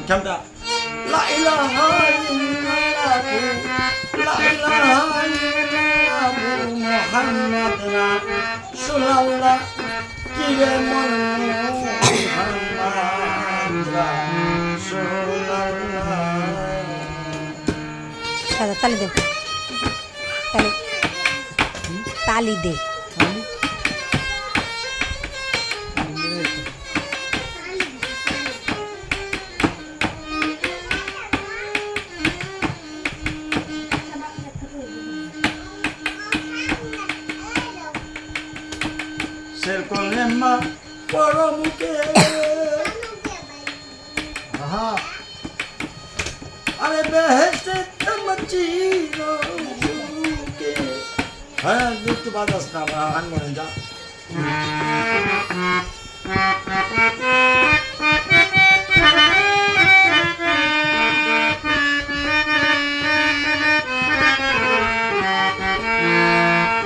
Canta. La ilaha illallah, la ilaha illallah, Muhammad Rasulullah, kire Muhammad Rasulullah. Kada tali de, tali de. Ser con lema poro muke. Aha. Are beheste tamachino muke. Ha, dut badas na han mone ja.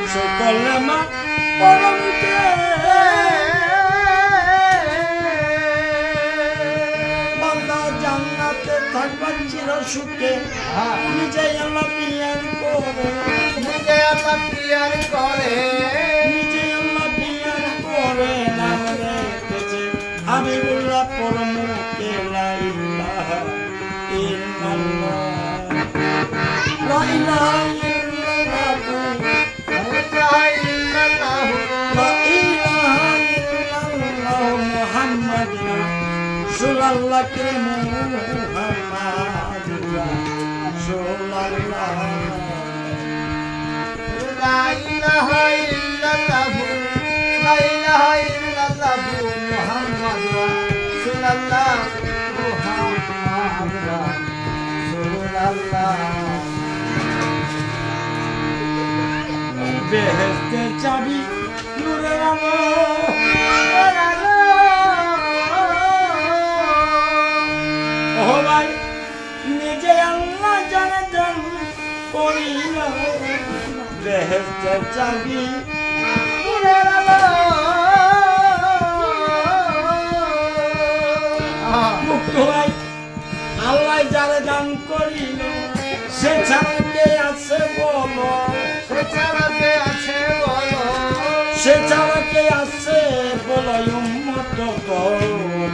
Ser con lema poro muke. সুখে নিজে আল্লাহ peer করে নিজে আল্লাহ peer করে নিজে আল্লাহ peer করে নাম রেখেছে হাবিবুল্লাহ পরমুখে লা ইলাহা ইল্লাল্লাহ লা ইলাহা ইল্লাল্লাহ লা ইলাহা ইল্লাল্লাহ মুহাম্মদ রাসূলুল্লাহ কে Muhammad La ilaha illallah, la ilaha illallah, Muhammad Rasulullah, Muhammad Rasulullah. বেহেশতে চাবি নূরের আলো ও ভাই নিজে আল্লাহ জানে জান করিল বেহেশতের চাবি নূরের আলো মুক্ত ভাই আল্লাহ যারে দান করিল সে ছাড়া কে আছে বলো সে ছাড়া কে আছে বলো সে ছাড়া কে আছে বলো উম্মত তো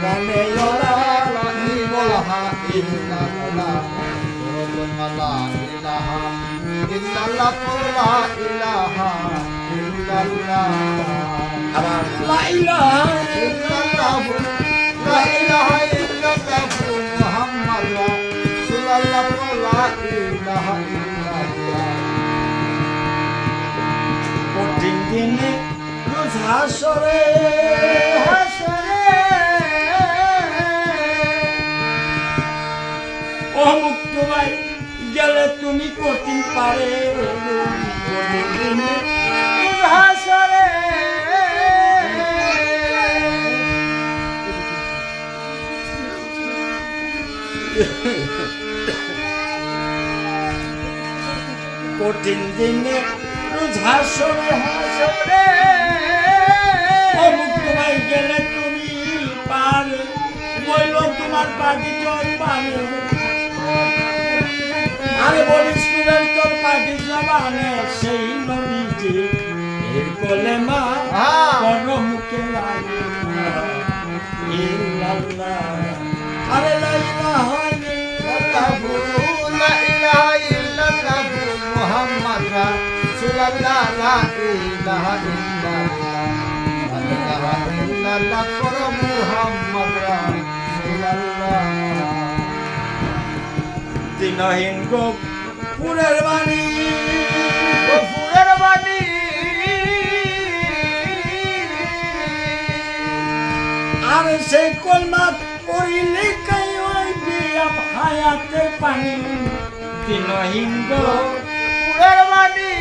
গানে ওরা ilaha illallah la ilaha illallah la ilaha illallah la ilaha illallah la ilaha illallah muhammad rasulullah la ilaha illallah কঠিন দিনে রোজ হাসরে ও মুক্ত ভাই গেলে তুমি কঠিন পারে কঠিন দিনে রোজ হাসরে কঠিন দিনে রোজ হাসরে হাসরে ও মুক্ত ভাই গেলে তুমি পারে বলল তোমার পাটি জল পানে আরে বলিস তুমি তোর পাটি জবানে সেই নবীজি এর কোলে মা বড় মুখে লাগে ইল্লাল্লাহ আরে লা ইলাহা ইল্লাল্লাহ la ilaha illallah muhammad rasulullah la ilaha illallah la ilaha illallah muhammad rasulullah দিনহীন গো পুরের বাণী গফুরের বাণী আর সেই কলমা পড়িলে কাই ওই বিয়া হায়াতে পানি দিনহীন গো গফুরের বাণী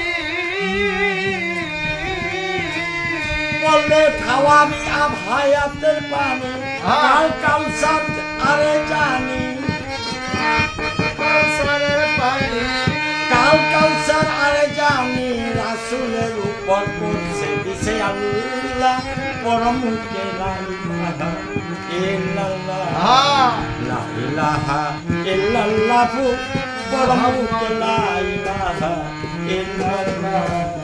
দিলে খাওয়াবি আব হায়াতের পানি কাল কাউসার আরে জানি কাউসারের পানি কাল কাউসার আরে জানি রাসূলের উপর করছে দিছে আল্লাহ পরমুখে লা ইলাহা ইল্লাল্লাহ লা ইলাহা ইল্লাল্লাহ পরমুখে লা ইলাহা ইল্লাল্লাহ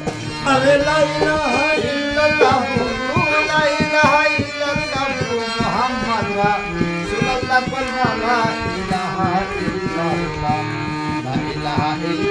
আরে লা ইলাহা ইল্লাল্লাহ লা ইলাহা ইল্লাল্লাহ মুহাম্মাদ রাসূলুল্লাহ লা ইলাহা ইল্লাল্লাহ লা ইলাহা